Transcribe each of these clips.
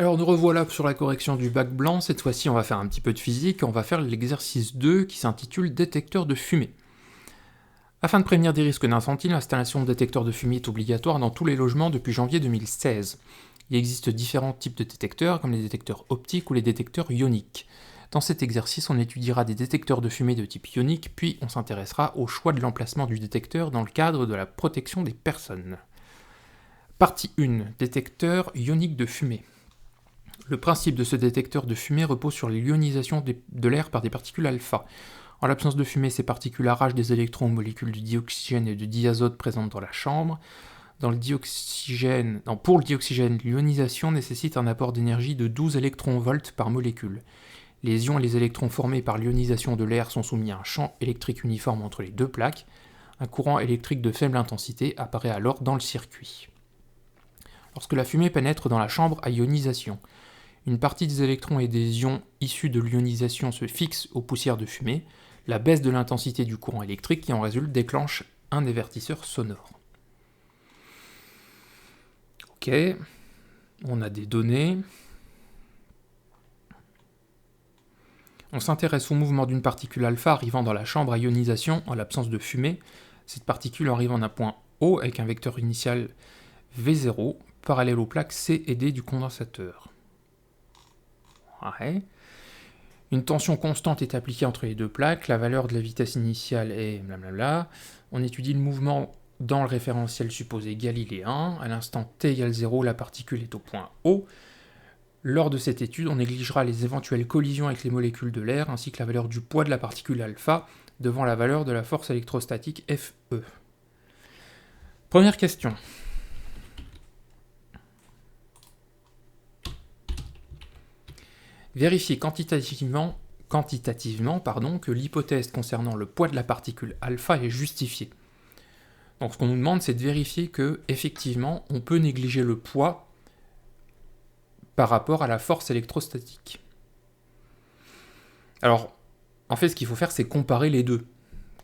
Alors nous revoilà sur la correction du bac blanc, cette fois-ci on va faire un petit peu de physique, on va faire l'exercice 2 qui s'intitule détecteur de fumée. Afin de prévenir des risques d'incendie, l'installation de détecteurs de fumée est obligatoire dans tous les logements depuis janvier 2016. Il existe différents types de détecteurs, comme les détecteurs optiques ou les détecteurs ioniques. Dans cet exercice, on étudiera des détecteurs de fumée de type ionique, puis on s'intéressera au choix de l'emplacement du détecteur dans le cadre de la protection des personnes. Partie 1. Détecteur ionique de fumée. Le principe de ce détecteur de fumée repose sur l'ionisation de l'air par des particules alpha. En l'absence de fumée, ces particules arrachent des électrons aux molécules de dioxygène et de diazote présentes dans la chambre. Pour le dioxygène, l'ionisation nécessite un apport d'énergie de 12 électronvolts par molécule. Les ions et les électrons formés par l'ionisation de l'air sont soumis à un champ électrique uniforme entre les deux plaques. Un courant électrique de faible intensité apparaît alors dans le circuit. Lorsque la fumée pénètre dans la chambre à ionisation, une partie des électrons et des ions issus de l'ionisation se fixe aux poussières de fumée. La baisse de l'intensité du courant électrique qui en résulte déclenche un avertisseur sonore. Ok, on a des données. On s'intéresse au mouvement d'une particule alpha arrivant dans la chambre à ionisation en l'absence de fumée. Cette particule arrive en un point O avec un vecteur initial V0 parallèle aux plaques C et D du condensateur. Ouais. Une tension constante est appliquée entre les deux plaques, la valeur de la vitesse initiale est blablabla. On étudie le mouvement dans le référentiel supposé galiléen. À l'instant t égale 0, la particule est au point O. Lors de cette étude, on négligera les éventuelles collisions avec les molécules de l'air ainsi que la valeur du poids de la particule alpha devant la valeur de la force électrostatique Fe. Première question. Vérifier quantitativement que l'hypothèse concernant le poids de la particule alpha est justifiée. Donc ce qu'on nous demande, c'est de vérifier que, effectivement, on peut négliger le poids par rapport à la force électrostatique. Alors, en fait, ce qu'il faut faire, c'est comparer les deux.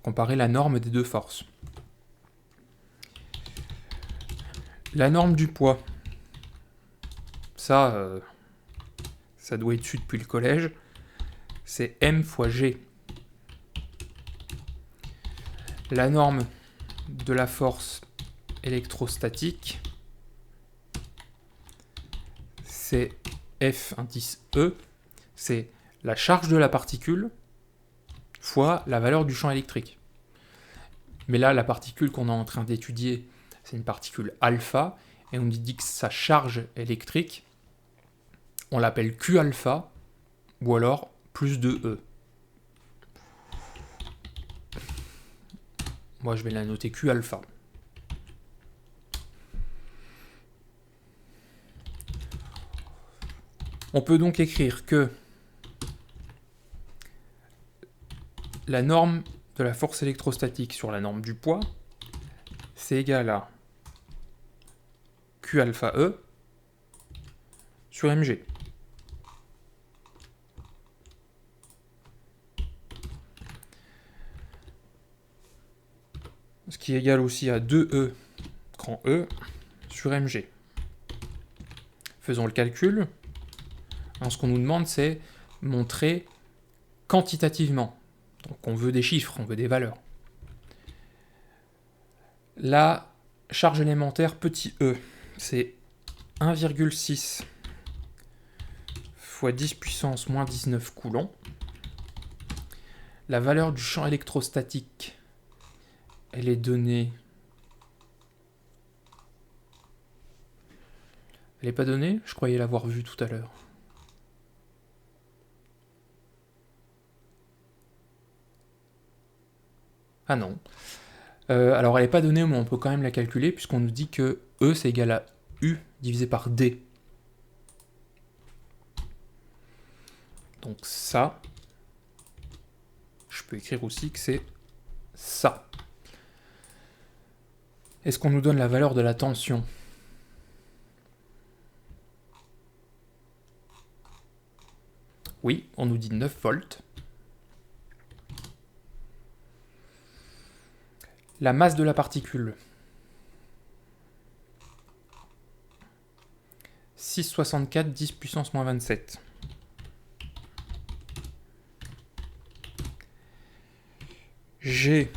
Comparer la norme des deux forces. La norme du poids. Ça doit être su depuis le collège. C'est m fois g. La norme de la force électrostatique, c'est F indice E, c'est la charge de la particule fois la valeur du champ électrique. Mais là, la particule qu'on est en train d'étudier, c'est une particule alpha, et on nous dit que sa charge électrique, on l'appelle Q alpha, ou alors plus de E. Moi, je vais la noter Q alpha. On peut donc écrire que la norme de la force électrostatique sur la norme du poids, c'est égal à Q alpha E sur mg. Ce qui est égal aussi à 2E grand E sur mg. Faisons le calcul. Alors, ce qu'on nous demande, c'est montrer quantitativement. Donc on veut des chiffres, on veut des valeurs. La charge élémentaire petit e, c'est 1,6 fois 10 puissance moins 19 coulombs. La valeur du champ électrostatique, elle est donnée... Elle n'est pas donnée? Je croyais l'avoir vue tout à l'heure. Ah non. Alors elle n'est pas donnée, mais on peut quand même la calculer, puisqu'on nous dit que E c'est égal à U divisé par D. Donc ça, je peux écrire aussi que c'est ça. Est-ce qu'on nous donne la valeur de la tension? Oui, on nous dit 9 volts. La masse de la particule, 6,64 10 puissance moins 27. G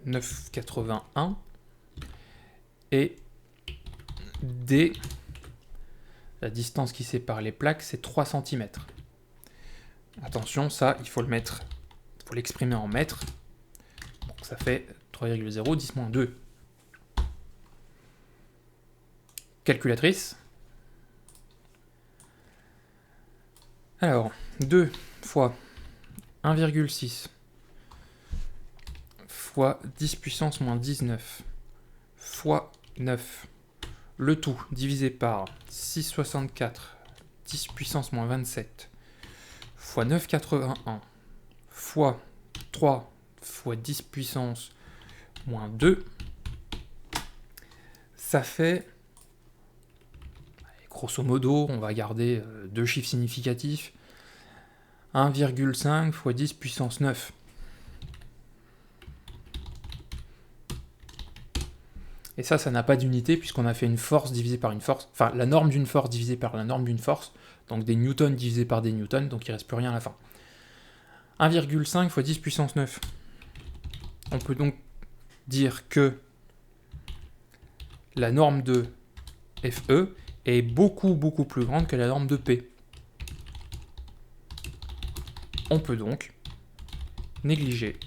9,81 et D, la distance qui sépare les plaques, c'est 3 cm. Attention, ça, il faut l'exprimer en mètres. Donc ça fait 3,0 10 moins 2. Calculatrice. Alors, 2 fois 1,6 fois 10 puissance moins 19 fois 9, le tout divisé par 6,64 10 puissance moins 27 fois 9,81 fois 3 fois 10 puissance moins 2, ça fait, grosso modo, on va garder deux chiffres significatifs, 1,5 fois 10 puissance 9. Et ça n'a pas d'unité puisqu'on a fait une force divisée par une force, enfin la norme d'une force divisée par la norme d'une force, donc des newtons divisés par des newtons, donc il ne reste plus rien à la fin. 1,5 fois 10 puissance 9. On peut donc dire que la norme de FE est beaucoup plus grande que la norme de P. On peut donc négliger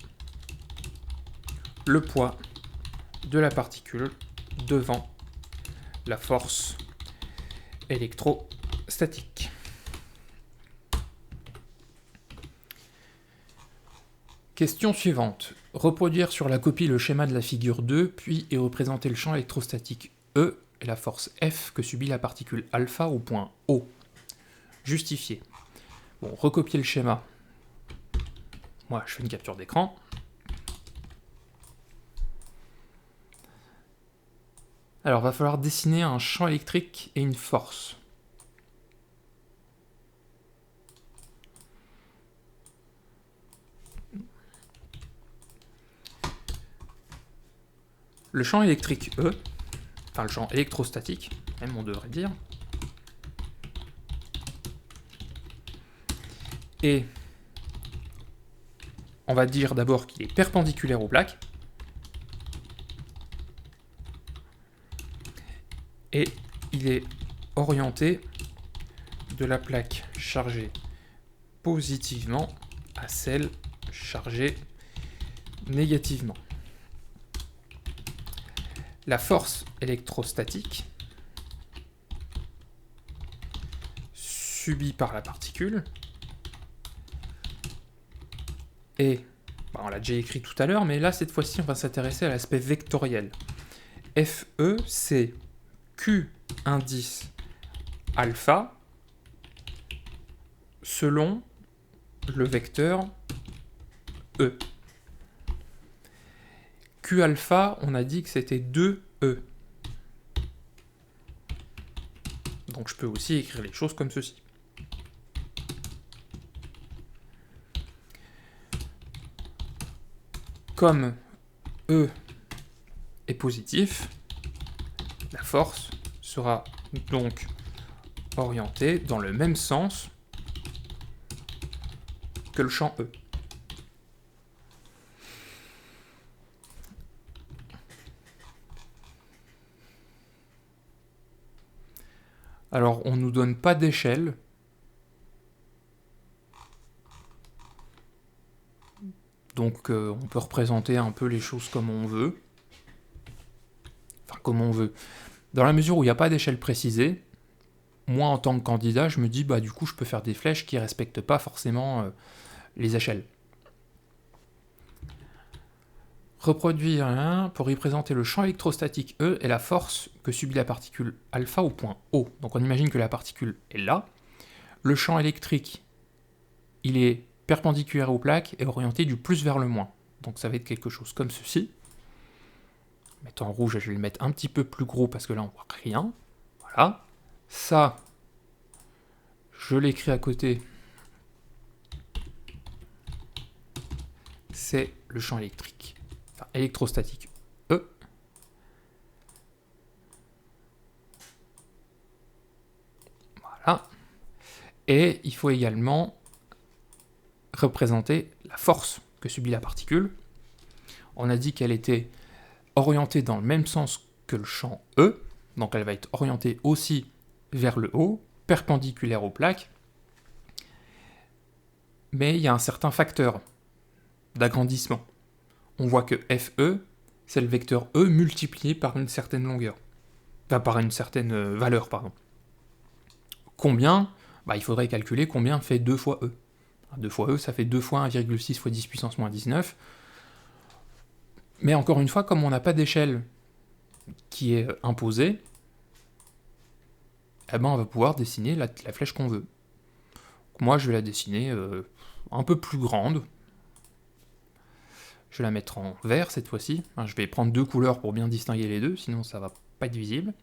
le poids de la particule devant la force électrostatique. Question suivante. Reproduire sur la copie le schéma de la figure 2, puis y représenter le champ électrostatique E et la force F que subit la particule alpha au point O. Justifier. Bon, recopier le schéma. Moi, je fais une capture d'écran. Alors, il va falloir dessiner un champ électrique et une force. Le champ électrique E, enfin le champ électrostatique, même on devrait dire, et on va dire d'abord qu'il est perpendiculaire aux plaques, et il est orienté de la plaque chargée positivement à celle chargée négativement. La force électrostatique subie par la particule est, on l'a déjà écrit tout à l'heure, mais là cette fois-ci on va s'intéresser à l'aspect vectoriel. FE c'est Q indice alpha selon le vecteur E. Q alpha, on a dit que c'était 2E. Donc je peux aussi écrire les choses comme ceci. Comme E est positif, la force sera donc orientée dans le même sens que le champ E. Alors, on ne nous donne pas d'échelle. Donc, on peut représenter un peu les choses comme on veut. Enfin, comme on veut. Dans la mesure où il n'y a pas d'échelle précisée, moi, en tant que candidat, je me dis, du coup, je peux faire des flèches qui ne respectent pas forcément les échelles. Reproduire pour représenter le champ électrostatique E et la force que subit la particule alpha au point O. Donc on imagine que la particule est là. Le champ électrique, il est perpendiculaire aux plaques et orienté du plus vers le moins. Donc ça va être quelque chose comme ceci. Mettant en rouge, je vais le mettre un petit peu plus gros parce que là on voit rien. Voilà. Ça, je l'écris à côté. C'est le champ électrique. Enfin, électrostatique E. Et il faut également représenter la force que subit la particule. On a dit qu'elle était orientée dans le même sens que le champ E, donc elle va être orientée aussi vers le haut, perpendiculaire aux plaques, mais il y a un certain facteur d'agrandissement. On voit que FE, c'est le vecteur E multiplié par une certaine longueur. Enfin, par une certaine valeur, pardon. Combien ? Il faudrait calculer combien fait 2 fois E. 2 fois E, ça fait 2 fois 1,6 fois 10 puissance moins 19. Mais encore une fois, comme on n'a pas d'échelle qui est imposée, on va pouvoir dessiner la flèche qu'on veut. Moi, je vais la dessiner un peu plus grande. Je vais la mettre en vert cette fois-ci. Je vais prendre 2 couleurs pour bien distinguer les deux, sinon ça va pas être visible.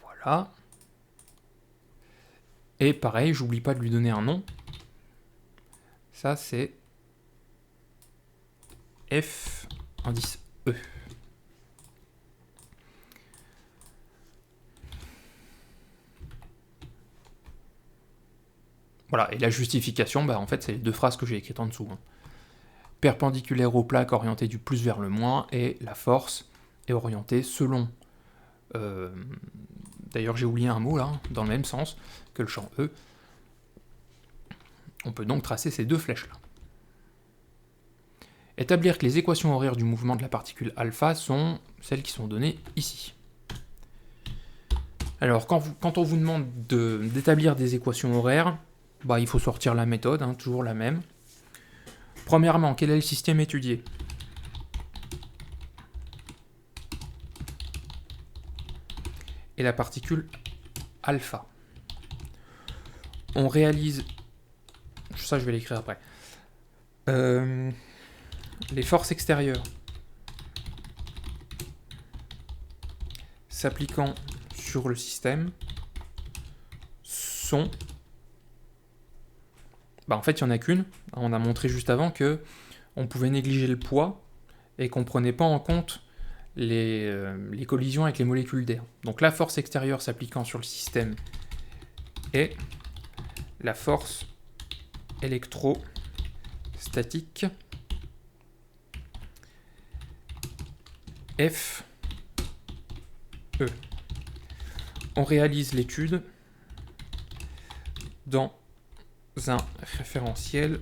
Voilà. Et pareil, j'oublie pas de lui donner un nom. Ça, c'est F indice E. Voilà, et la justification, en fait, c'est les deux phrases que j'ai écrites en dessous. Perpendiculaire aux plaques, orientée du plus vers le moins, et la force est orientée selon... D'ailleurs, j'ai oublié un mot, là, dans le même sens que le champ E. On peut donc tracer ces deux flèches-là. Établir que les équations horaires du mouvement de la particule alpha sont celles qui sont données ici. Alors, quand on vous demande d'établir des équations horaires, il faut sortir la méthode, toujours la même. Premièrement, quel est le système étudié ? Et la particule alpha. On réalise... Ça, je vais l'écrire après. Les forces extérieures s'appliquant sur le système sont... en fait, il n'y en a qu'une. On a montré juste avant que on pouvait négliger le poids et qu'on ne prenait pas en compte les collisions avec les molécules d'air. Donc la force extérieure s'appliquant sur le système est la force électrostatique F E. On réalise l'étude dans un référentiel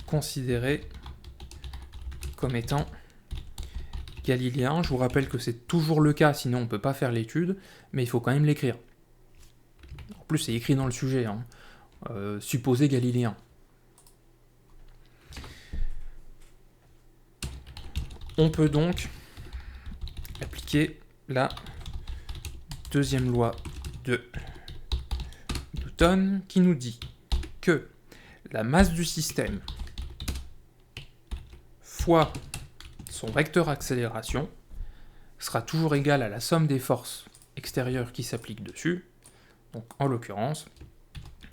considéré comme étant galiléen. Je vous rappelle que c'est toujours le cas, sinon on ne peut pas faire l'étude, mais il faut quand même l'écrire. En plus, c'est écrit dans le sujet, supposé galiléen. On peut donc appliquer la deuxième loi de Newton qui nous dit que la masse du système fois son vecteur accélération sera toujours égale à la somme des forces extérieures qui s'appliquent dessus. Donc en l'occurrence,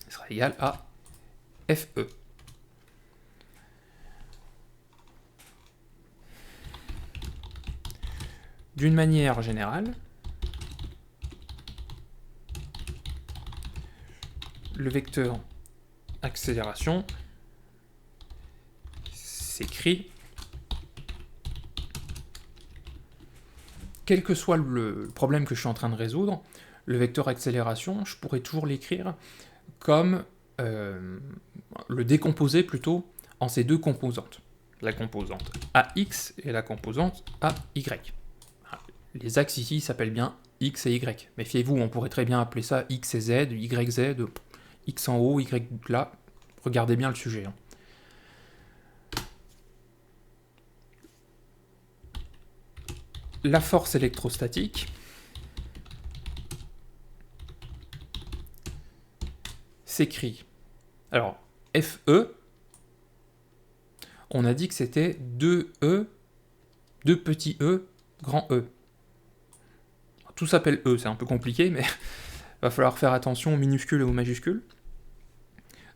elle sera égale à FE. D'une manière générale, le vecteur accélération s'écrit, quel que soit le problème que je suis en train de résoudre, le vecteur accélération, je pourrais toujours l'écrire comme le décomposer plutôt en ces deux composantes. La composante AX et la composante AY. Les axes ici s'appellent bien X et Y. Méfiez-vous, on pourrait très bien appeler ça X et Z, Y, Z, X en haut, Y là. Regardez bien le sujet. La force électrostatique s'écrit. Alors, FE, on a dit que c'était 2E, 2 petits E, grand E. Tout s'appelle E, c'est un peu compliqué, mais va falloir faire attention aux minuscules et aux majuscules.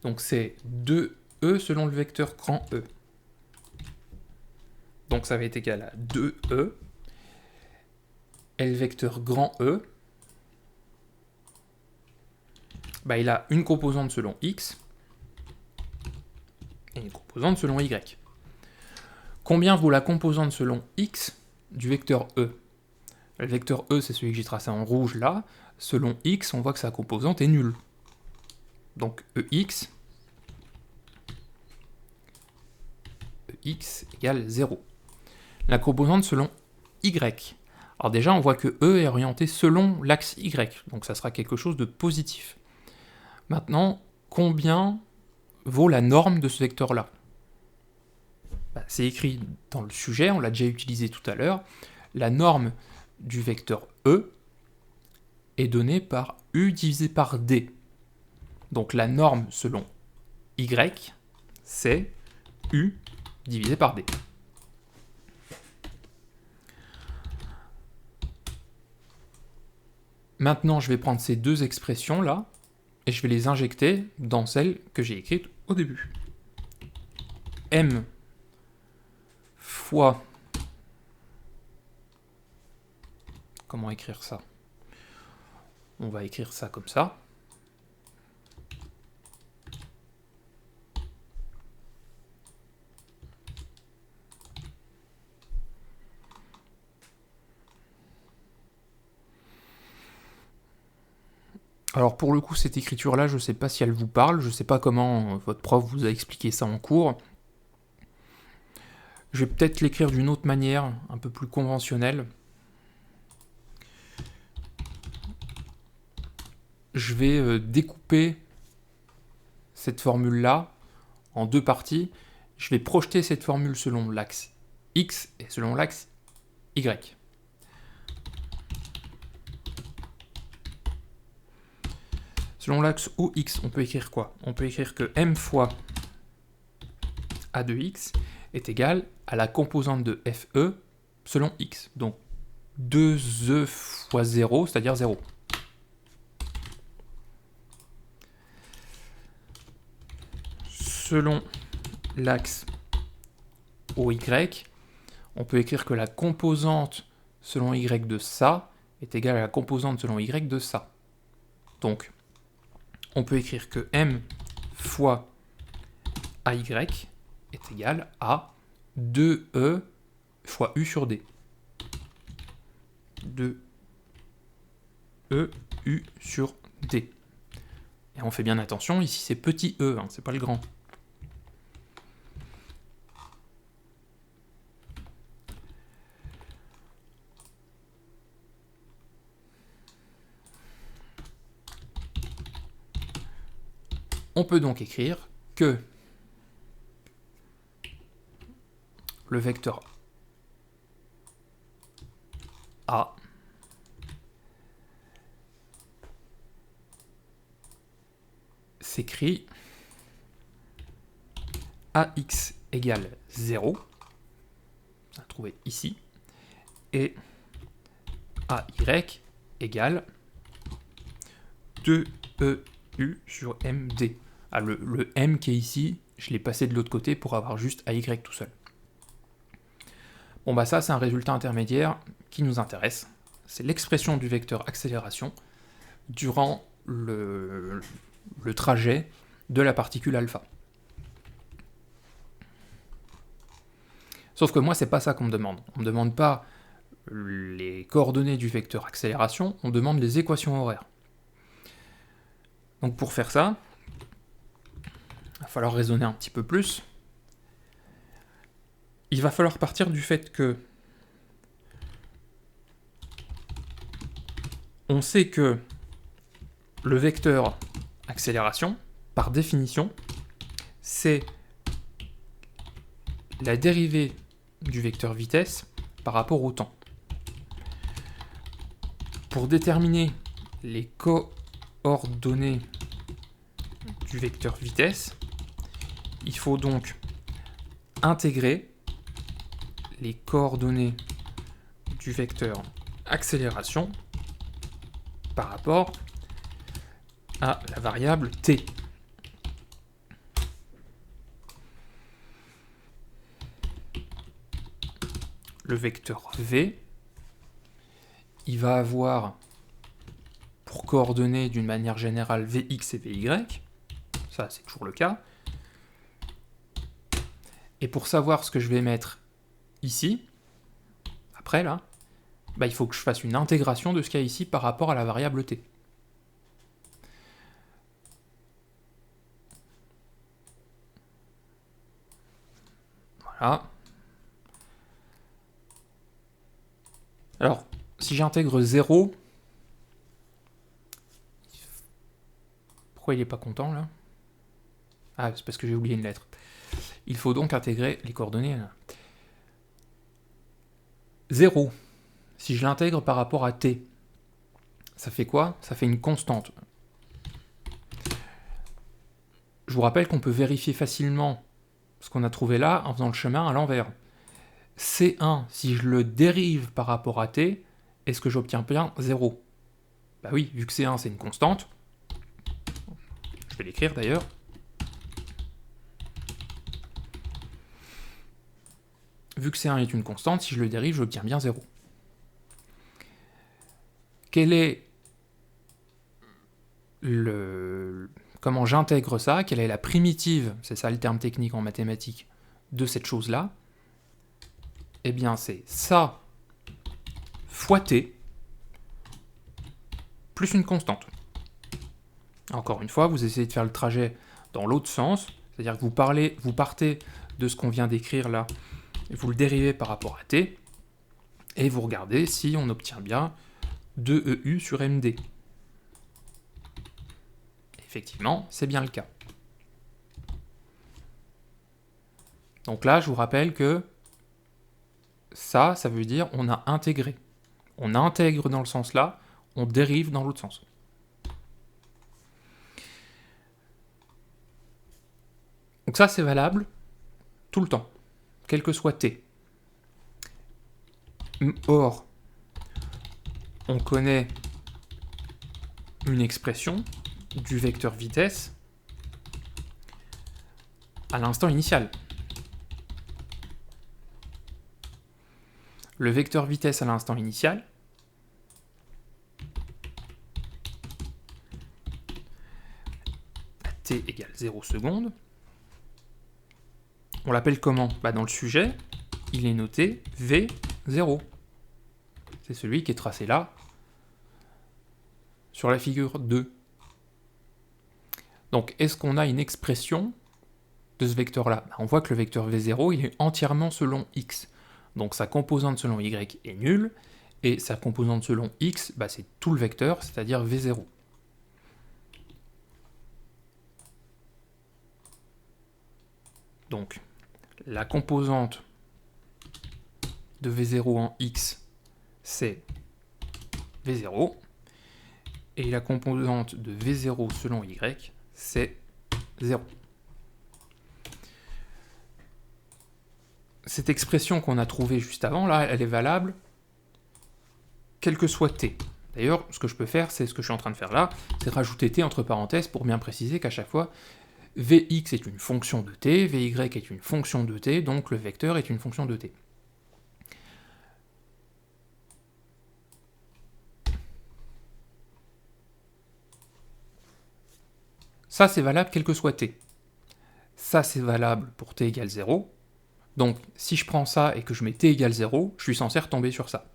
Donc c'est 2E selon le vecteur grand E. Donc ça va être égal à 2E, et le vecteur grand E bah, il a une composante selon x et une composante selon y. Combien vaut la composante selon x du vecteur E? Le vecteur E, c'est celui que j'ai tracé en rouge là. Selon x, on voit que sa composante est nulle. Donc EX égale 0. La composante selon y. Alors déjà, on voit que E est orienté selon l'axe y, donc ça sera quelque chose de positif. Maintenant, combien vaut la norme de ce vecteur-là? C'est écrit dans le sujet, on l'a déjà utilisé tout à l'heure. La norme du vecteur E est donnée par U divisé par D. Donc la norme selon Y, c'est U divisé par D. Maintenant, je vais prendre ces deux expressions-là et je vais les injecter dans celles que j'ai écrites au début. M fois... Comment écrire ça? On va écrire ça comme ça. Alors pour le coup, cette écriture-là, je ne sais pas si elle vous parle, je ne sais pas comment votre prof vous a expliqué ça en cours. Je vais peut-être l'écrire d'une autre manière, un peu plus conventionnelle. Je vais découper cette formule-là en deux parties. Je vais projeter cette formule selon l'axe X et selon l'axe Y. Selon l'axe OX, on peut écrire quoi? On peut écrire que M fois A de X est égal à la composante de FE selon X. Donc 2E fois 0, c'est-à-dire 0. Selon l'axe OY, on peut écrire que la composante selon Y de ça est égale à la composante selon Y de ça. Donc, on peut écrire que M fois AY est égal à 2E fois U sur D. 2E U sur D. Et on fait bien attention, ici c'est petit e, hein, c'est pas le grand. On peut donc écrire que le vecteur A s'écrit AX égale 0, on a trouvé ici, et AY égale 2EU sur MD. Ah, le M qui est ici, je l'ai passé de l'autre côté pour avoir juste AY tout seul. Bon bah ça c'est un résultat intermédiaire qui nous intéresse. C'est l'expression du vecteur accélération durant le trajet de la particule alpha. Sauf que moi c'est pas ça qu'on me demande. On me demande pas les coordonnées du vecteur accélération, on demande les équations horaires. Donc pour faire ça, il va falloir raisonner un petit peu plus. Il va falloir partir du fait que on sait que le vecteur accélération, par définition, c'est la dérivée du vecteur vitesse par rapport au temps. Pour déterminer les coordonnées du vecteur vitesse, il faut donc intégrer les coordonnées du vecteur accélération par rapport à la variable t. Le vecteur v, il va avoir pour coordonnées d'une manière générale Vx et Vy, ça c'est toujours le cas. Et pour savoir ce que je vais mettre ici, après là, bah, il faut que je fasse une intégration de ce qu'il y a ici par rapport à la variable t. Voilà. Alors, si j'intègre 0, pourquoi il n'est pas content là? Ah, c'est parce que j'ai oublié une lettre. Il faut donc intégrer les coordonnées là. 0, si je l'intègre par rapport à t, ça fait quoi? Ça fait une constante. Je vous rappelle qu'on peut vérifier facilement ce qu'on a trouvé là en faisant le chemin à l'envers. C1, si je le dérive par rapport à t, est-ce que j'obtiens bien 0? Bah oui, vu que C1 c'est une constante, je vais l'écrire d'ailleurs. Vu que C1 est une constante, si je le dérive, j'obtiens bien 0. Quel est comment j'intègre ça? Quelle est la primitive, c'est ça le terme technique en mathématiques, de cette chose-là? Eh bien, c'est ça fois t plus une constante. Encore une fois, vous essayez de faire le trajet dans l'autre sens, c'est-à-dire que vous partez de ce qu'on vient d'écrire là, et vous le dérivez par rapport à t, et vous regardez si on obtient bien 2EU sur MD. Effectivement, c'est bien le cas. Donc là, je vous rappelle que ça veut dire on a intégré. On intègre dans le sens là, on dérive dans l'autre sens. Donc ça, c'est valable tout le temps, quel que soit t. Or, on connaît une expression du vecteur vitesse à l'instant initial. Le vecteur vitesse à l'instant initial, à t égale 0 secondes, on l'appelle comment? Bah dans le sujet, il est noté V0. C'est celui qui est tracé là, sur la figure 2. Donc, est-ce qu'on a une expression de ce vecteur-là? On voit que le vecteur V0, il est entièrement selon x. Donc, sa composante selon y est nulle, et sa composante selon x, bah, c'est tout le vecteur, c'est-à-dire V0. Donc, la composante de V0 en x, c'est V0, et la composante de V0 selon y, c'est 0. Cette expression qu'on a trouvée juste avant, là, elle est valable quel que soit t. D'ailleurs, ce que je peux faire, c'est ce que je suis en train de faire là, c'est rajouter t entre parenthèses pour bien préciser qu'à chaque fois, Vx est une fonction de t, Vy est une fonction de t, donc le vecteur est une fonction de t. Ça, c'est valable quel que soit t. Ça, c'est valable pour t égale 0. Donc, si je prends ça et que je mets t égale 0, je suis censé retomber sur ça.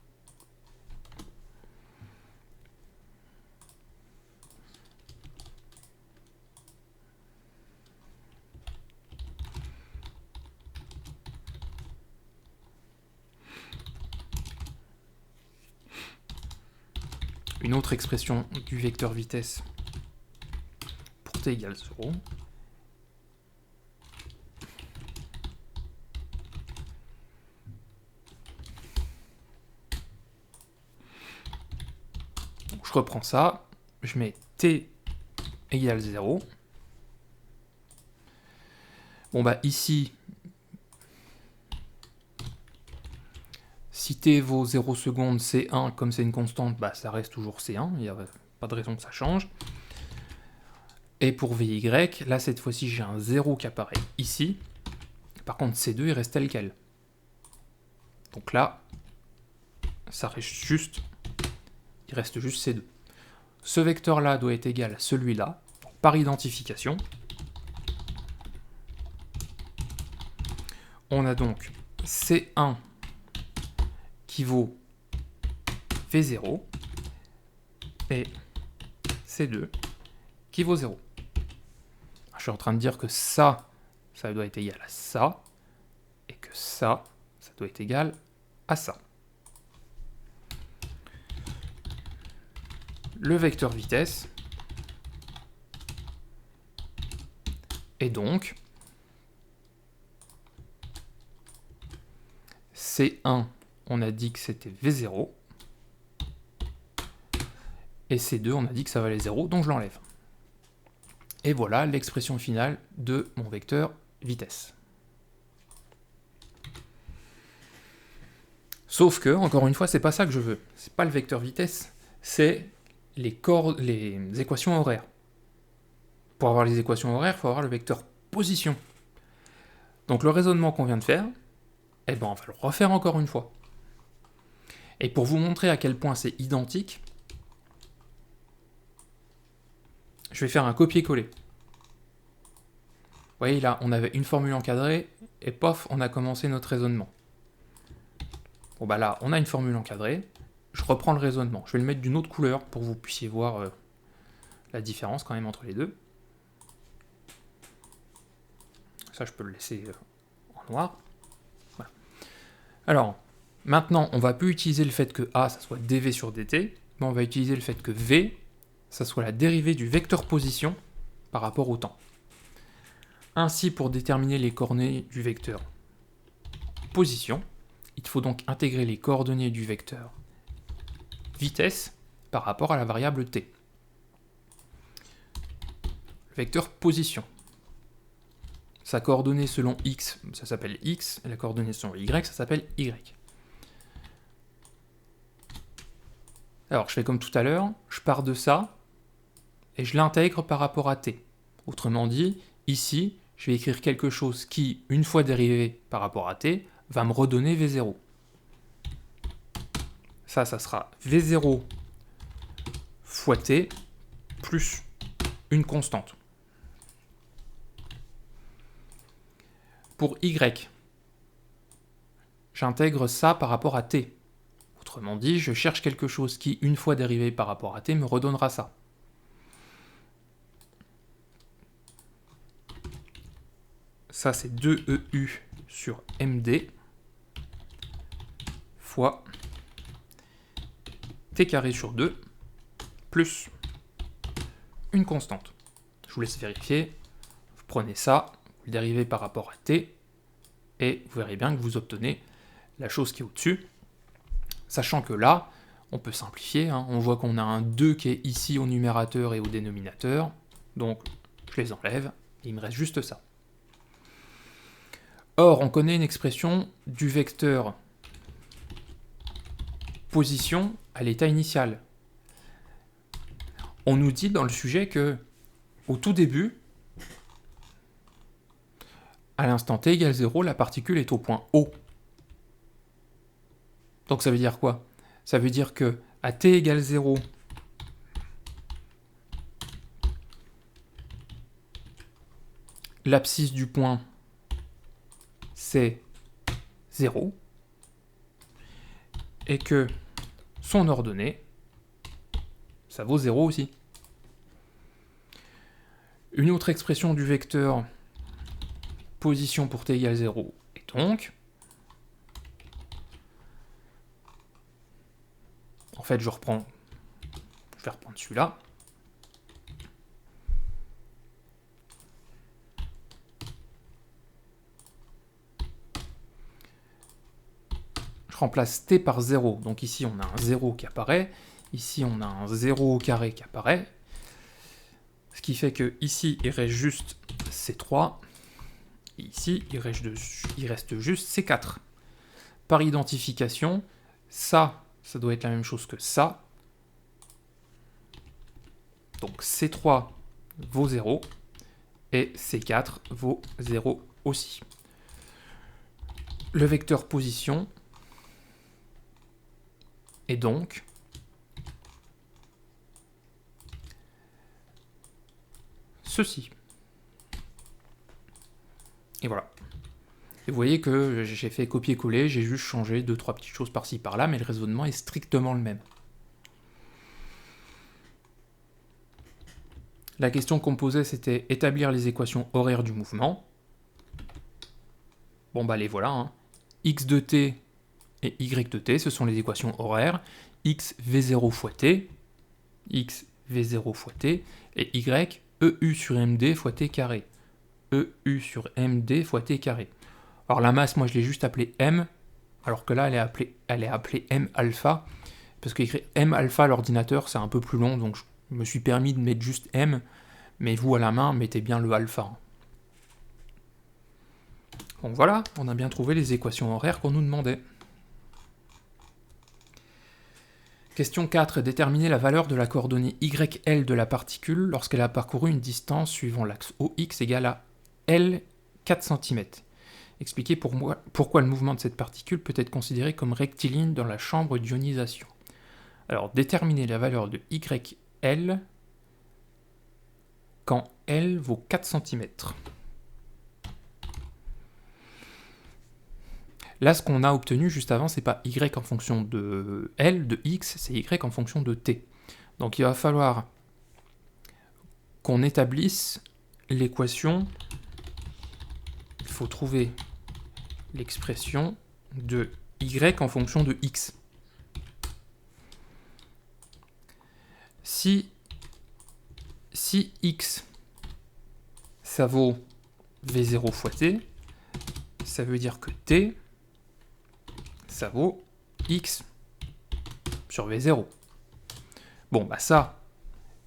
Une autre expression du vecteur vitesse pour t égale 0. Donc, je reprends ça, je mets t égale 0. Bon bah ici, si t vaut 0 secondes, C1, comme c'est une constante, bah ça reste toujours C1, il n'y a pas de raison que ça change. Et pour Vy, là cette fois-ci j'ai un 0 qui apparaît ici. Par contre C2 il reste tel quel. Donc là, ça reste juste, il reste juste C2. ce vecteur-là doit être égal à celui-là, par identification. On a donc C1 qui vaut V0 et C2 qui vaut 0. Je suis en train de dire que ça doit être égal à ça, et que ça doit être égal à ça. Le vecteur vitesse est donc C1, on a dit que c'était V0, et C2, on a dit que ça valait 0, donc je l'enlève. Et voilà l'expression finale de mon vecteur vitesse. Sauf que, encore une fois, c'est pas ça que je veux. C'est pas le vecteur vitesse, c'est les équations horaires. Pour avoir les équations horaires, il faut avoir le vecteur position. Donc le raisonnement qu'on vient de faire, eh ben on va le refaire encore une fois. Et pour vous montrer à quel point c'est identique, je vais faire un copier-coller. Vous voyez là, on avait une formule encadrée, et pof, on a commencé notre raisonnement. Bon bah là, on a une formule encadrée, je reprends le raisonnement. Je vais le mettre d'une autre couleur pour que vous puissiez voir la différence quand même entre les deux. Ça, je peux le laisser en noir. Voilà. Alors, maintenant, on va plus utiliser le fait que A, ça soit dv sur dt, mais on va utiliser le fait que v, ça soit la dérivée du vecteur position par rapport au temps. Ainsi, pour déterminer les coordonnées du vecteur position, il faut donc intégrer les coordonnées du vecteur vitesse par rapport à la variable t. Le vecteur position. Sa coordonnée selon x, ça s'appelle x, et la coordonnée selon y, ça s'appelle y. Alors, je fais comme tout à l'heure, je pars de ça, et je l'intègre par rapport à t. Autrement dit, ici, je vais écrire quelque chose qui, une fois dérivé par rapport à t, va me redonner V0. Ça sera V0 fois t plus une constante. Pour y, j'intègre ça par rapport à t. Autrement dit, je cherche quelque chose qui, une fois dérivé par rapport à t, me redonnera ça. Ça, c'est 2EU sur MD fois t carré sur 2 plus une constante. Je vous laisse vérifier. Vous prenez ça, vous le dérivez par rapport à t, et vous verrez bien que vous obtenez la chose qui est au-dessus. Sachant que là, on peut simplifier. On voit qu'on a un 2 qui est ici au numérateur et au dénominateur. Donc, je les enlève, et il me reste juste ça. Or, on connaît une expression du vecteur position à l'état initial. On nous dit dans le sujet que, au tout début, à l'instant t égale 0, la particule est au point O. Donc ça veut dire quoi? Ça veut dire que à t égale 0, l'abscisse du point, c'est 0, et que son ordonnée, ça vaut 0 aussi. Une autre expression du vecteur position pour t égale 0 est donc, en fait je vais reprendre celui-là, je remplace t par 0, donc ici on a un 0 qui apparaît, ici on a un 0 au carré qui apparaît, ce qui fait que ici il reste juste C3, et ici il reste juste C4. Par identification, ça doit être la même chose que ça, donc C3 vaut 0, et C4 vaut 0 aussi. Le vecteur position est donc ceci. Et voilà. Et vous voyez que j'ai fait copier-coller, j'ai juste changé 2-3 petites choses par-ci par-là, mais le raisonnement est strictement le même. La question qu'on me posait, c'était établir les équations horaires du mouvement. Bon bah les voilà, hein. X de t et y de t, ce sont les équations horaires. X v0 fois t, x v0 fois t, et y EU sur md fois t carré. EU sur md fois t carré. Alors la masse, moi je l'ai juste appelée m, alors que là elle est appelée m alpha, parce qu'écrire m alpha à l'ordinateur c'est un peu plus long, donc je me suis permis de mettre juste m, mais vous à la main mettez bien le alpha. Donc voilà, on a bien trouvé les équations horaires qu'on nous demandait. Question 4. Déterminer la valeur de la coordonnée YL de la particule lorsqu'elle a parcouru une distance suivant l'axe OX égale à L 4 cm. Expliquez pourquoi le mouvement de cette particule peut être considéré comme rectiligne dans la chambre d'ionisation. Alors, déterminer la valeur de YL quand L vaut 4 cm. Là, ce qu'on a obtenu juste avant, c'est pas Y en fonction de L, de X, c'est Y en fonction de T. Donc il va falloir qu'on établisse l'équation. Il faut trouver l'expression de Y en fonction de X. Si X, ça vaut V0 fois T, ça veut dire que T, ça vaut X sur V0. Bon, bah ça,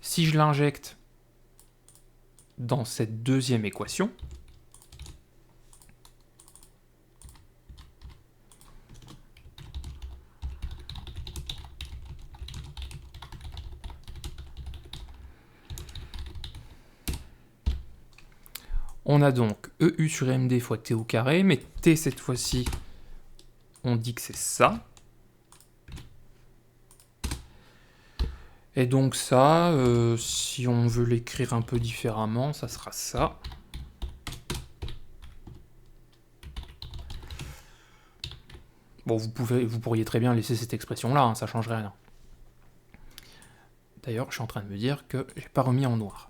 si je l'injecte dans cette deuxième équation, on a donc EU sur MD fois T au carré, mais T cette fois-ci, on dit que c'est ça. Et donc ça, si on veut l'écrire un peu différemment, ça sera ça. Bon, vous pourriez très bien laisser cette expression-là, hein, ça changerait rien. D'ailleurs, je suis en train de me dire que j'ai pas remis en noir.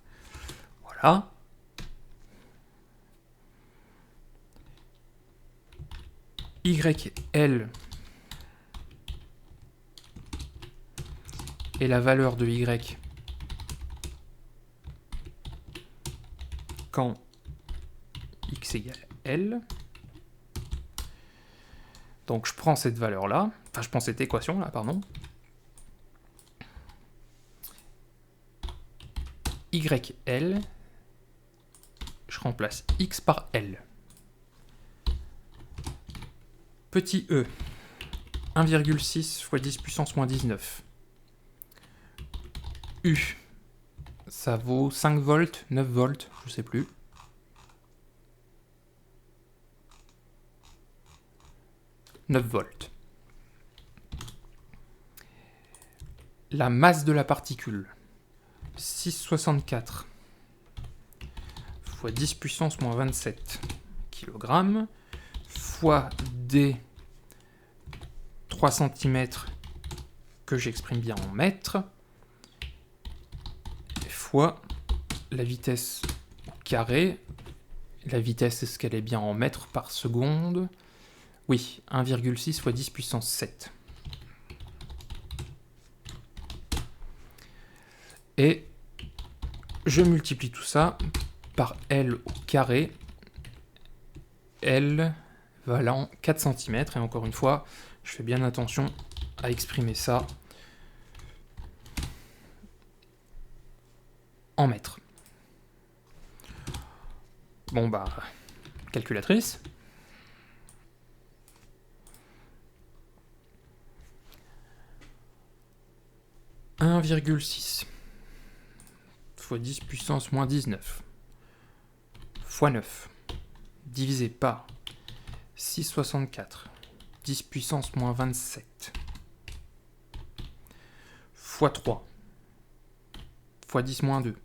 Voilà. YL est la valeur de Y quand X égale L. Donc je prends cette valeur-là, enfin je prends cette équation-là, pardon. YL, je remplace X par L. Petit e, 1,6 fois 10 puissance moins 19. U, ça vaut 5 volts, 9 volts, je sais plus. « 9 volts. La masse de la particule, 6,64 fois 10 puissance moins 27 kg, fois D 3 cm que j'exprime bien en mètres, fois la vitesse au carré. La vitesse, est-ce qu'elle est bien en mètres par seconde? Oui, 1,6 fois 10 puissance 7. Et je multiplie tout ça par L au carré, L valant 4 cm. Et encore une fois, je fais bien attention à exprimer ça en mètres. Bon bah, calculatrice. « 1,6 fois 10 puissance moins 19 fois 9 divisé par 6,64 10 puissance moins 27 fois 3 fois 10 moins 2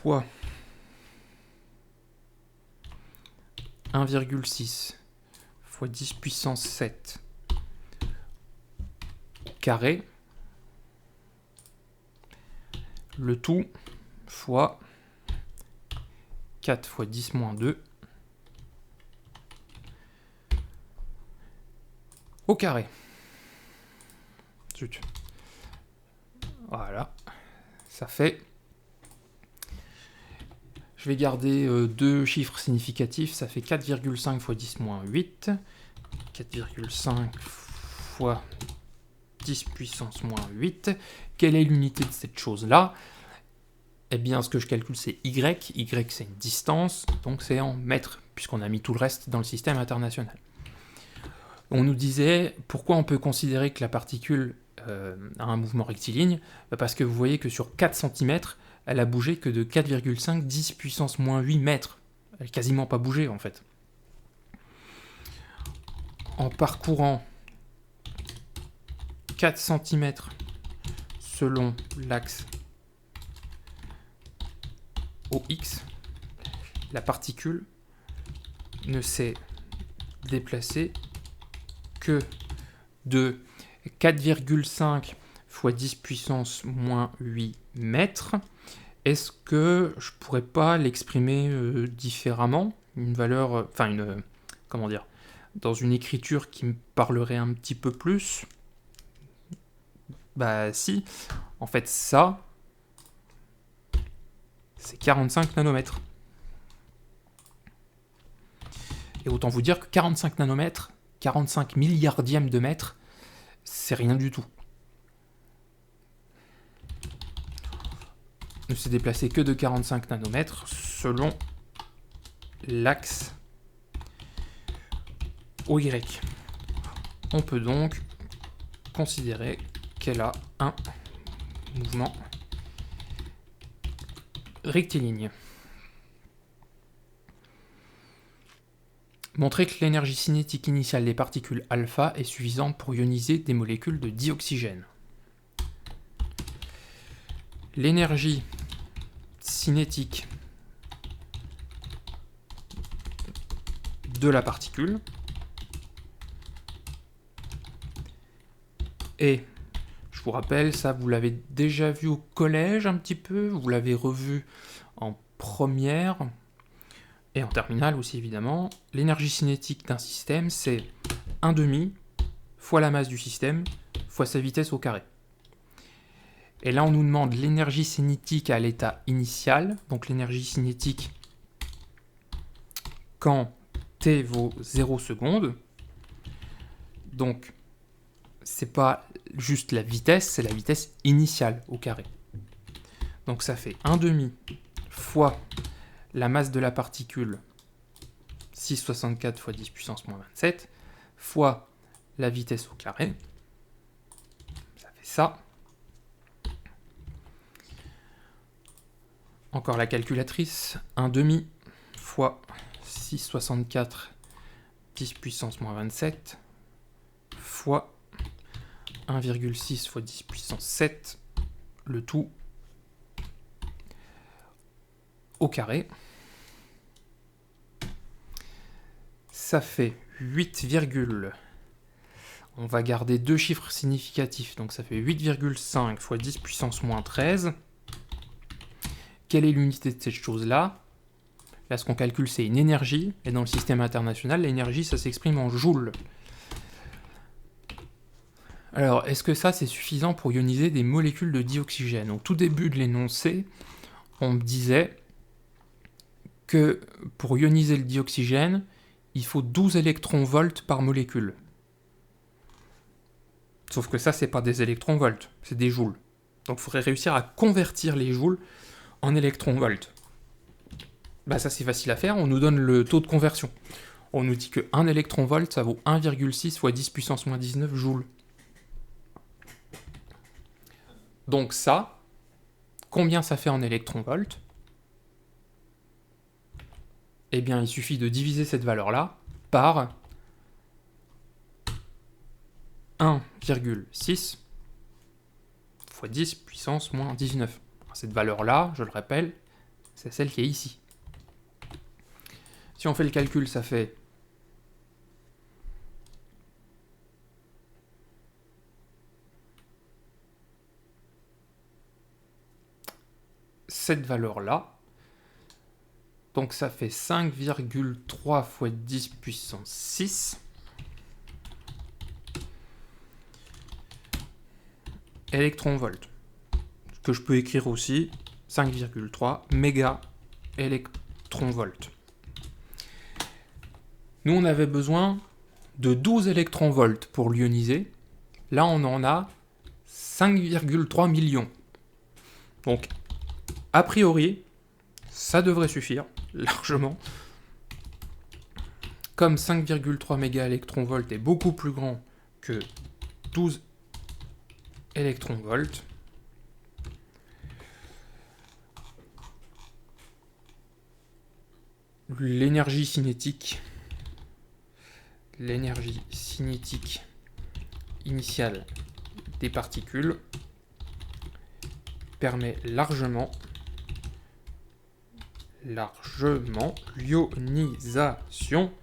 fois 1,6 fois 10 puissance 7 au carré, le tout fois 4 fois 10 moins 2 au carré. Zut. Voilà, ça fait... Je vais garder deux chiffres significatifs, ça fait 4,5 fois 10 moins 8, 4,5 fois 10 puissance moins 8. Quelle est l'unité de cette chose-là? Eh bien, ce que je calcule, c'est Y. Y, c'est une distance, donc c'est en mètres, puisqu'on a mis tout le reste dans le système international. On nous disait, pourquoi on peut considérer que la particule a un mouvement rectiligne? Parce que vous voyez que sur 4 cm, elle a bougé que de 4,5 10 puissance moins 8 mètres. Elle n'a quasiment pas bougé, en fait. En parcourant 4 cm selon l'axe OX, la particule ne s'est déplacée que de 4,5 fois 10 puissance moins 8 mètres. Est-ce que je pourrais pas l'exprimer différemment? Une valeur, comment dire, dans une écriture qui me parlerait un petit peu plus? Bah si, en fait ça, c'est 45 nanomètres. Et autant vous dire que 45 nanomètres, 45 milliardièmes de mètre, c'est rien du tout. Ne s'est déplacé que de 45 nanomètres selon l'axe OY. On peut donc considérer qu'elle a un mouvement rectiligne. Montrer que l'énergie cinétique initiale des particules alpha est suffisante pour ioniser des molécules de dioxygène. L'énergie cinétique de la particule est, je vous rappelle, ça vous l'avez déjà vu au collège un petit peu, vous l'avez revu en première, et en terminale aussi évidemment, l'énergie cinétique d'un système, c'est 1,5 fois la masse du système fois sa vitesse au carré. Et là, on nous demande l'énergie cinétique à l'état initial, donc l'énergie cinétique quand t vaut 0 secondes. Donc, c'est pas juste la vitesse, c'est la vitesse initiale au carré. Donc ça fait 1,5 fois la masse de la particule, 6,64 fois 10 puissance moins 27, fois la vitesse au carré. Ça fait ça. Encore la calculatrice, 1,5 fois 6,64 10 puissance moins 27 fois 1,6 fois 10 puissance 7, le tout au carré. Ça fait 8, on va garder deux chiffres significatifs, donc ça fait 8,5 fois 10 puissance moins 13. Quelle est l'unité de cette chose-là? Là, ce qu'on calcule, c'est une énergie, et dans le système international, l'énergie, ça s'exprime en joules. Alors, est-ce que ça, c'est suffisant pour ioniser des molécules de dioxygène? Au tout début de l'énoncé, on me disait que pour ioniser le dioxygène, il faut 12 électronvolts par molécule. Sauf que ça, c'est pas des électronvolts, c'est des joules. Donc il faudrait réussir à convertir les joules en électronvolts. Bah ça, c'est facile à faire, on nous donne le taux de conversion. On nous dit que 1 électronvolt, ça vaut 1,6 fois 10 puissance moins 19 joules. Donc ça, combien ça fait en électronvolts? Eh bien, il suffit de diviser cette valeur-là par 1,6 fois 10 puissance moins 19. Cette valeur-là, je le rappelle, c'est celle qui est ici. Si on fait le calcul, ça fait cette valeur-là. Donc ça fait 5,3 fois 10 puissance 6 électronvolts. Ce que je peux écrire aussi, 5,3 méga électronvolts. Nous, on avait besoin de 12 électronvolts pour l'ioniser. Là, on en a 5,3 millions. Donc, a priori, ça devrait suffire, largement. Comme 5,3 méga électronvolts est beaucoup plus grand que 12 électronvolts, l'énergie cinétique initiale des particules permet largement l'ionisation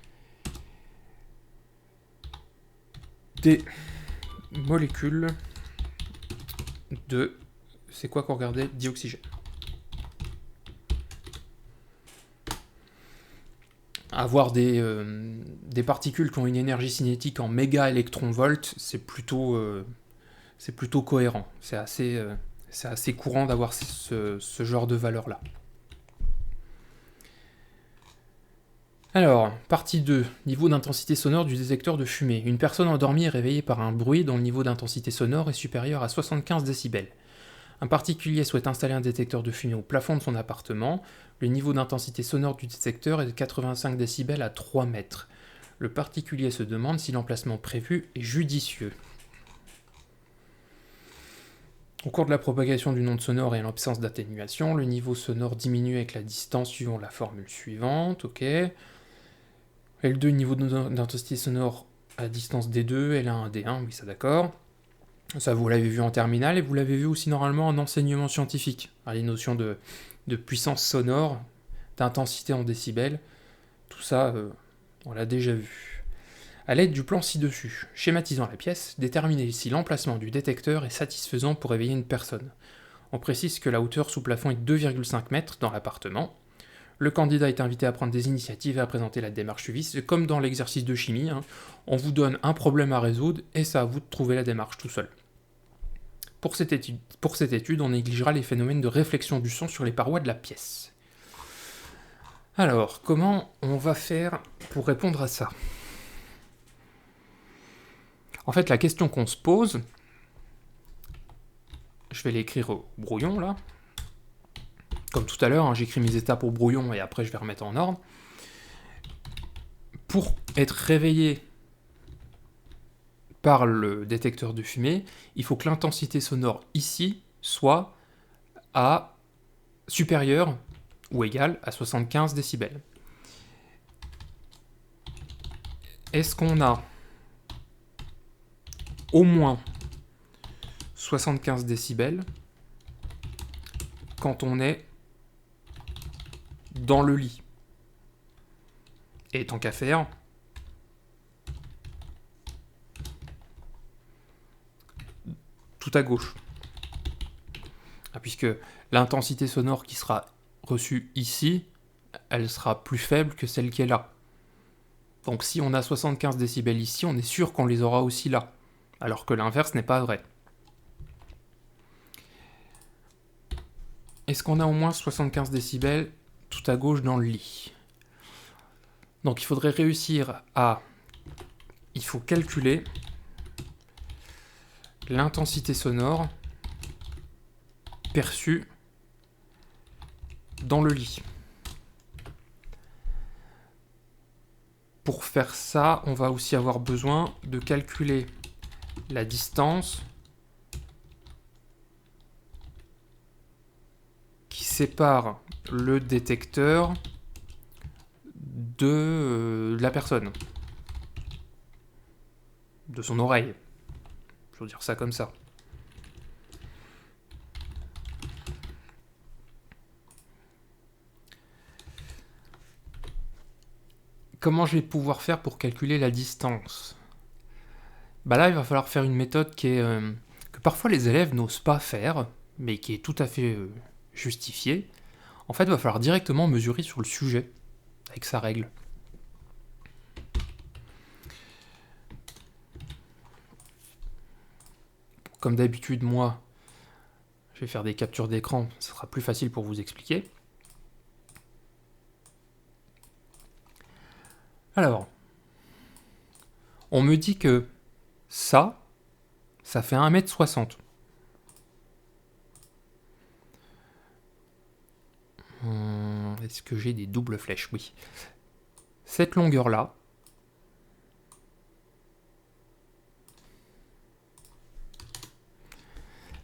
des molécules de... C'est quoi qu'on regardait? Dioxygène. Avoir des particules qui ont une énergie cinétique en méga électronvolts, c'est plutôt cohérent. C'est assez courant d'avoir ce genre de valeur-là. Alors, partie 2, niveau d'intensité sonore du détecteur de fumée. Une personne endormie est réveillée par un bruit dont le niveau d'intensité sonore est supérieur à 75 décibels. Un particulier souhaite installer un détecteur de fumée au plafond de son appartement. Le niveau d'intensité sonore du détecteur est de 85 décibels à 3 mètres. Le particulier se demande si l'emplacement prévu est judicieux. Au cours de la propagation d'une onde sonore et en l'absence d'atténuation, le niveau sonore diminue avec la distance suivant la formule suivante. Ok. L2, niveau d'intensité sonore à distance D2, L1 D1, oui ça d'accord. Ça vous l'avez vu en terminale et vous l'avez vu aussi normalement en enseignement scientifique. Les notions de puissance sonore, d'intensité en décibels, tout ça on l'a déjà vu. À l'aide du plan ci-dessus, schématisant la pièce, déterminez si l'emplacement du détecteur est satisfaisant pour réveiller une personne. On précise que la hauteur sous plafond est de 2,5 mètres dans l'appartement. Le candidat est invité à prendre des initiatives et à présenter la démarche suivie. C'est comme dans l'exercice de chimie, on vous donne un problème à résoudre et c'est à vous de trouver la démarche tout seul. Pour cette étude, on négligera les phénomènes de réflexion du son sur les parois de la pièce. Alors, comment on va faire pour répondre à ça? En fait, la question qu'on se pose, je vais l'écrire au brouillon là. Comme tout à l'heure, j'écris mes étapes au brouillon et après je vais remettre en ordre. Pour être réveillé par le détecteur de fumée, il faut que l'intensité sonore ici soit supérieure ou égale à 75 décibels. Est-ce qu'on a au moins 75 décibels quand on est dans le lit? Et tant qu'à faire, tout à gauche. Puisque l'intensité sonore qui sera reçue ici, elle sera plus faible que celle qui est là. Donc si on a 75 décibels ici, on est sûr qu'on les aura aussi là. Alors que l'inverse n'est pas vrai. Est-ce qu'on a au moins 75 décibels tout à gauche dans le lit? Donc il faudrait réussir à... Il faut calculer l'intensité sonore perçue dans le lit. Pour faire ça, on va aussi avoir besoin de calculer la distance qui sépare le détecteur de la personne, de son oreille. Je veux dire ça comme ça. comment je vais pouvoir faire pour calculer la distance? Bah là, il va falloir faire une méthode que parfois les élèves n'osent pas faire, mais qui est tout à fait justifiée. En fait, il va falloir directement mesurer sur le sujet, avec sa règle. Comme d'habitude, moi, je vais faire des captures d'écran, ce sera plus facile pour vous expliquer. Alors, on me dit que ça fait 1m60. Est-ce que j'ai des doubles flèches? Oui. Cette longueur-là,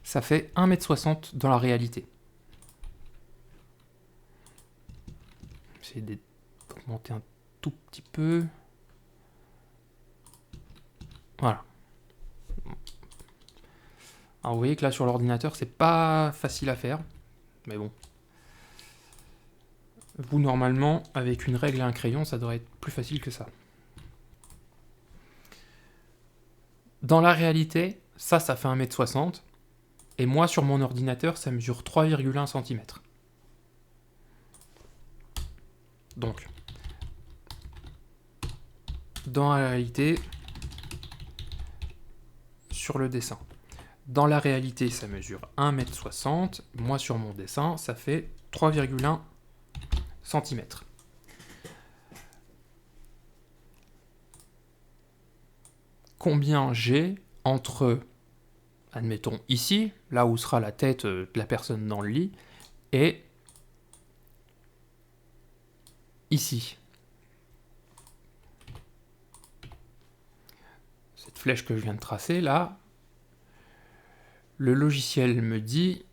ça fait 1m60 dans la réalité. J'essaie d'augmenter un tout petit peu. Voilà. Alors vous voyez que là sur l'ordinateur, c'est pas facile à faire. Mais bon. Vous, normalement, avec une règle et un crayon, ça devrait être plus facile que ça. Dans la réalité, ça fait 1m60. Et moi, sur mon ordinateur, ça mesure 3,1 cm. Donc, dans la réalité, sur le dessin. Dans la réalité, ça mesure 1m60. Moi, sur mon dessin, ça fait 3,1 cm. Combien j'ai entre, admettons ici, là où sera la tête de la personne dans le lit, et ici. Cette flèche que je viens de tracer, là, le logiciel me dit...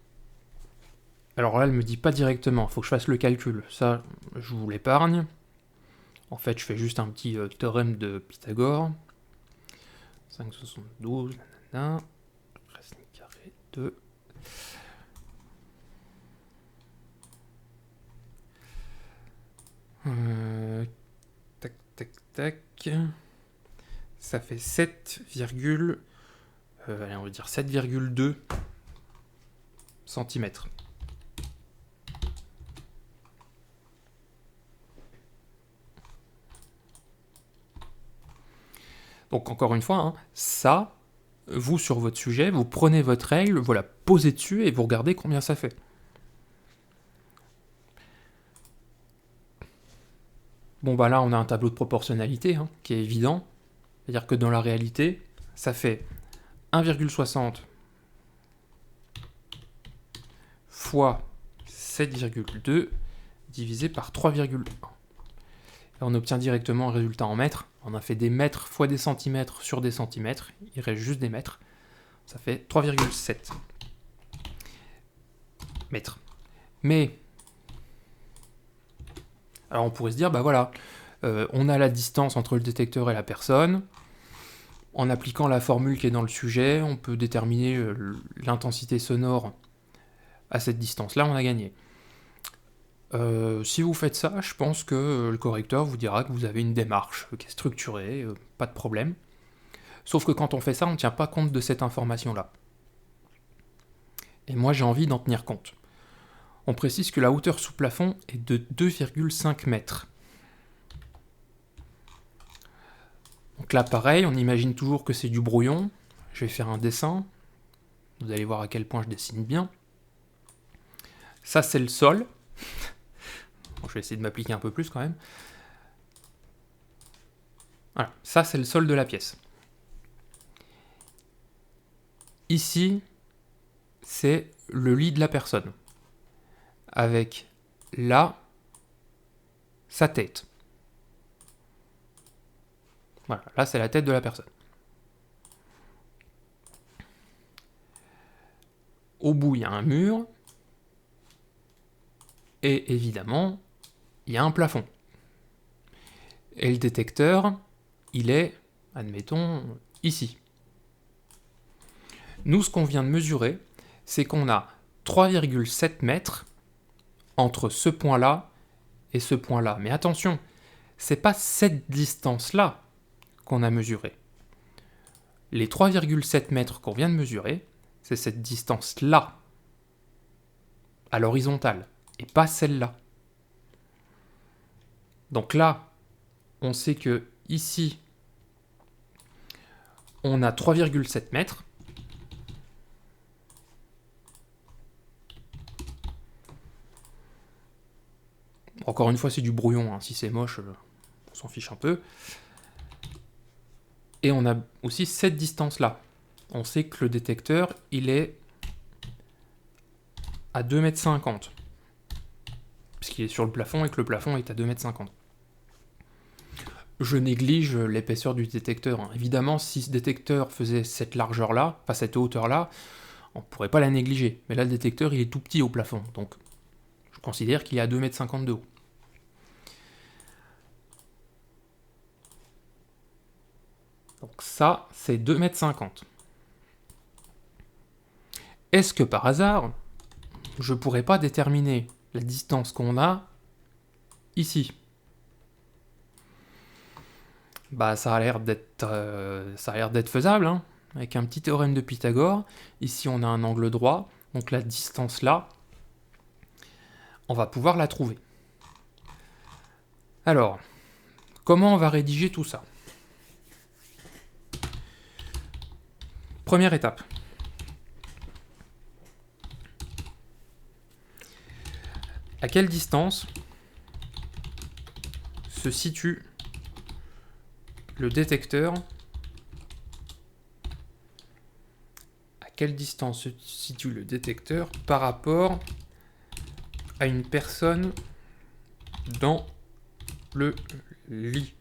Alors là, elle me dit pas directement, il faut que je fasse le calcul. Ça, je vous l'épargne. En fait, je fais juste un petit théorème de Pythagore. 5,72, nanana, racine carrée de... tac, tac, tac. Ça fait 7, allez, on va dire 7,2 cm. Donc encore une fois, hein, ça, vous sur votre sujet, vous prenez votre règle, vous la posez dessus et vous regardez combien ça fait. Bon bah là on a un tableau de proportionnalité hein, qui est évident, c'est-à-dire que dans la réalité, ça fait 1,60 fois 7,2 divisé par 3,1. On obtient directement un résultat en mètres. On a fait des mètres fois des centimètres sur des centimètres. Il reste juste des mètres. Ça fait 3,7 mètres. Mais, alors on pourrait se dire, bah voilà, on a la distance entre le détecteur et la personne. En appliquant la formule qui est dans le sujet, on peut déterminer l'intensité sonore à cette distance-là, on a gagné. Si vous faites ça, je pense que le correcteur vous dira que vous avez une démarche qui est structurée, pas de problème. Sauf que quand on fait ça, on ne tient pas compte de cette information-là. Et moi, j'ai envie d'en tenir compte. On précise que la hauteur sous plafond est de 2,5 mètres. Donc là, pareil, on imagine toujours que c'est du brouillon. Je vais faire un dessin. Vous allez voir à quel point je dessine bien. Ça, c'est le sol. Bon, je vais essayer de m'appliquer un peu plus quand même. Voilà, ça c'est le sol de la pièce. Ici, c'est le lit de la personne. Avec là, sa tête. Voilà, là c'est la tête de la personne. Au bout, il y a un mur. Et évidemment, il y a un plafond. Et le détecteur, il est, admettons, ici. Nous, ce qu'on vient de mesurer, c'est qu'on a 3,7 mètres entre ce point-là et ce point-là. Mais attention, c'est pas cette distance-là qu'on a mesurée. Les 3,7 mètres qu'on vient de mesurer, c'est cette distance-là, à l'horizontale, et pas celle-là. Donc là, on sait que ici, on a 3,7 mètres. Encore une fois, c'est du brouillon, hein. Si c'est moche, on s'en fiche un peu. Et on a aussi cette distance-là. On sait que le détecteur, il est à 2,50 m. Puisqu'il est sur le plafond et que le plafond est à 2,50 m. Je néglige l'épaisseur du détecteur, hein. Évidemment, si ce détecteur faisait cette largeur-là, enfin cette hauteur-là, on ne pourrait pas la négliger. Mais là, le détecteur, il est tout petit au plafond. Donc, je considère qu'il est à 2,50 m de haut. Donc ça, c'est 2,50 m. Est-ce que par hasard, je ne pourrais pas déterminer la distance qu'on a ici? Bah ça a l'air d'être faisable, hein, avec un petit théorème de Pythagore. Ici, on a un angle droit, donc la distance là, on va pouvoir la trouver. Alors, comment on va rédiger tout ça? Première étape. À quelle distance se situe le détecteur? À quelle distance se situe le détecteur par rapport à une personne dans le lit?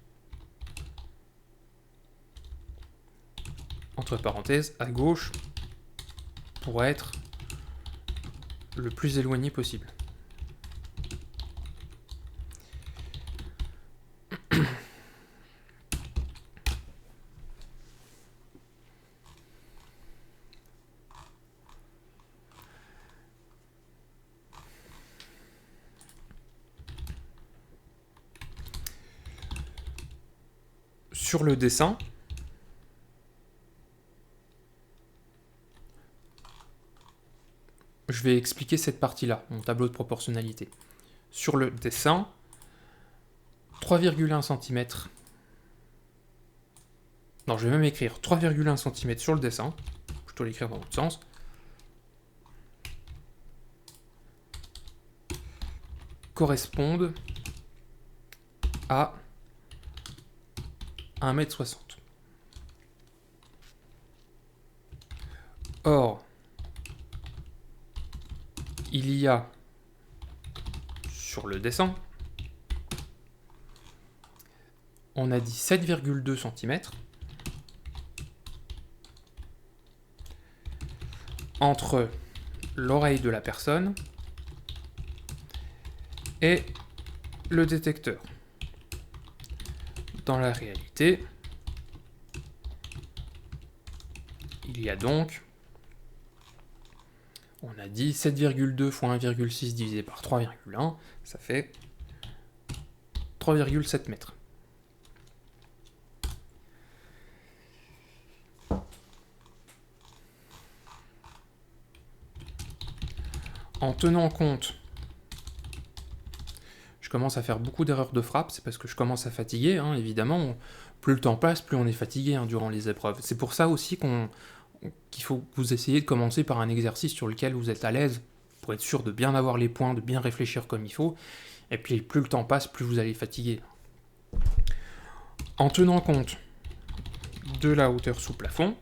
Entre parenthèses, à gauche, pour être le plus éloigné possible. Sur le dessin, je vais expliquer cette partie-là, mon tableau de proportionnalité. Sur le dessin, 3,1 cm. Non, je vais même écrire 3,1 cm sur le dessin. Je dois l'écrire dans l'autre sens. Correspondent à 1,60 m. Or, il y a sur le dessin, on a dit 7,2 cm entre l'oreille de la personne et le détecteur. Dans la réalité, il y a donc, on a dit 7,2 fois 1,6 divisé par 3,1, ça fait 3,7 mètres. En tenant compte, je commence à faire beaucoup d'erreurs de frappe, c'est parce que je commence à fatiguer, hein, évidemment. Plus le temps passe, plus on est fatigué, hein, durant les épreuves. C'est pour ça aussi qu'il faut que vous essayiez de commencer par un exercice sur lequel vous êtes à l'aise, pour être sûr de bien avoir les points, de bien réfléchir comme il faut. Et puis plus le temps passe, plus vous allez fatiguer. En tenant compte de la hauteur sous plafond,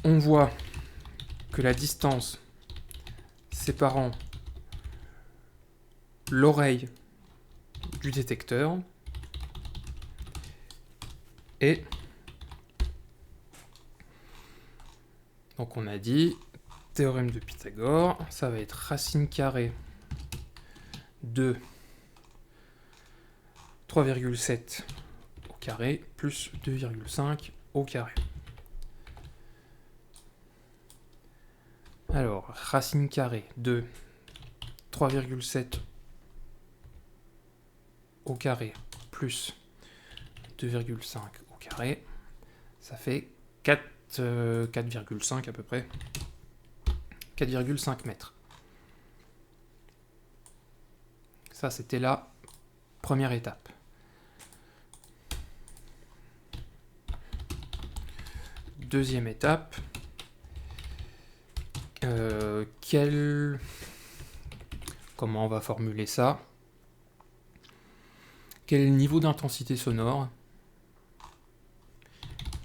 on voit que la distance séparant l'oreille du détecteur est, donc on a dit, théorème de Pythagore, ça va être racine carrée de 3,7 au carré plus 2,5 au carré. Alors, racine carrée de 3,7 au carré plus 2,5 au carré, ça fait 4,5 à peu près. 4,5 mètres. Ça, c'était la première étape. Deuxième étape. Comment on va formuler ça? Quel est le niveau d'intensité sonore?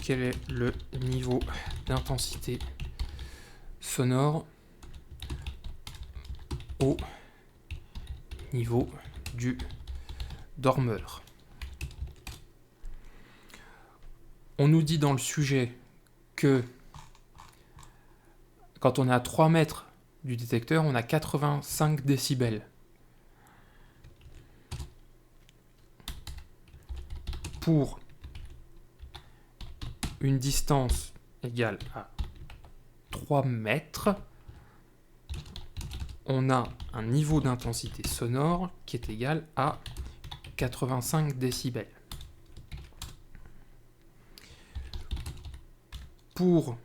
Quel est le niveau d'intensité sonore au niveau du dormeur? On nous dit dans le sujet que quand on est à 3 mètres du détecteur, on a 85 décibels. Pour une distance égale à 3 mètres, on a un niveau d'intensité sonore qui est égal à 85 décibels. Pour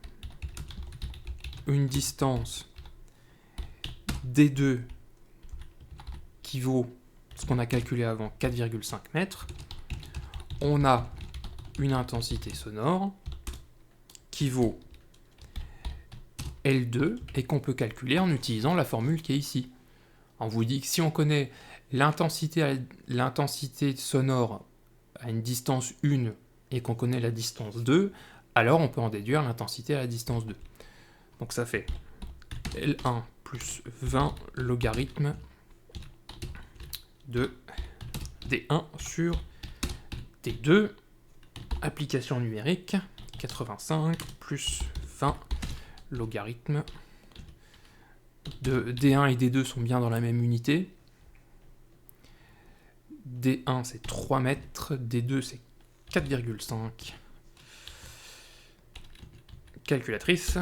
une distance D2 qui vaut ce qu'on a calculé avant, 4,5 mètres, on a une intensité sonore qui vaut L2 et qu'on peut calculer en utilisant la formule qui est ici. On vous dit que si on connaît l'intensité sonore à une distance 1 et qu'on connaît la distance 2, alors on peut en déduire l'intensité à la distance 2. Donc ça fait L1 plus 20 logarithme de D1 sur D2, application numérique, 85 plus 20 logarithme de D1 et D2 sont bien dans la même unité. D1 c'est 3 mètres, D2 c'est 4,5. Calculatrice.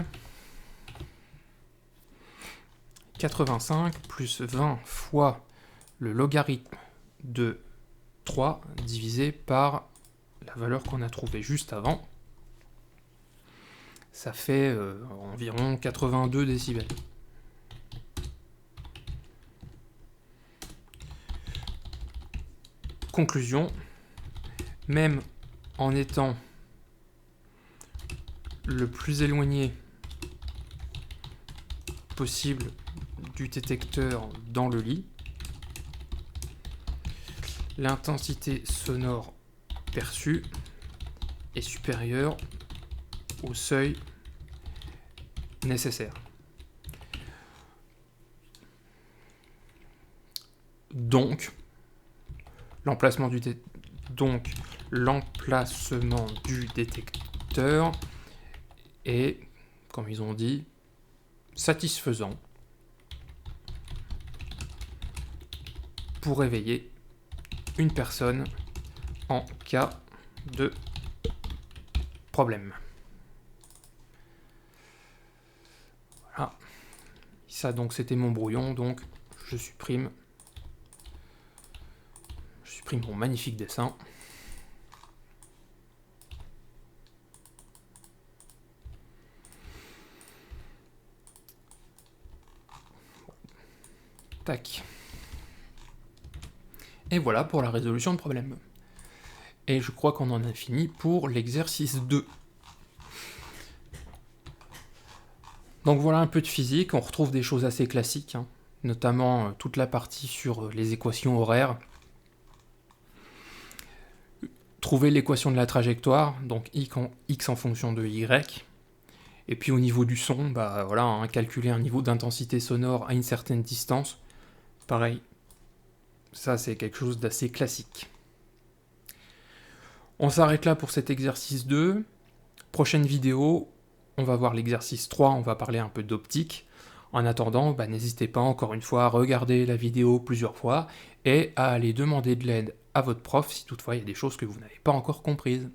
85 plus 20 fois le logarithme de 3 divisé par la valeur qu'on a trouvée juste avant. Ça fait environ 82 décibels. Conclusion, même en étant le plus éloigné possible du détecteur dans le lit, l'intensité sonore perçue est supérieure au seuil nécessaire. Donc, l'emplacement du détecteur est, comme ils ont dit, satisfaisant pour réveiller une personne en cas de problème. Voilà. Ça donc c'était mon brouillon, donc je supprime mon magnifique dessin. Tac. Et voilà pour la résolution de problème. Et je crois qu'on en a fini pour l'exercice 2. Donc voilà un peu de physique, on retrouve des choses assez classiques, hein, notamment toute la partie sur les équations horaires. Trouver l'équation de la trajectoire, donc x en fonction de y. Et puis au niveau du son, bah voilà, hein, calculer un niveau d'intensité sonore à une certaine distance. Pareil, ça c'est quelque chose d'assez classique. On s'arrête là pour cet exercice 2. Prochaine vidéo, on va voir l'exercice 3, on va parler un peu d'optique. En attendant, n'hésitez pas encore une fois à regarder la vidéo plusieurs fois et à aller demander de l'aide à votre prof si toutefois il y a des choses que vous n'avez pas encore comprises.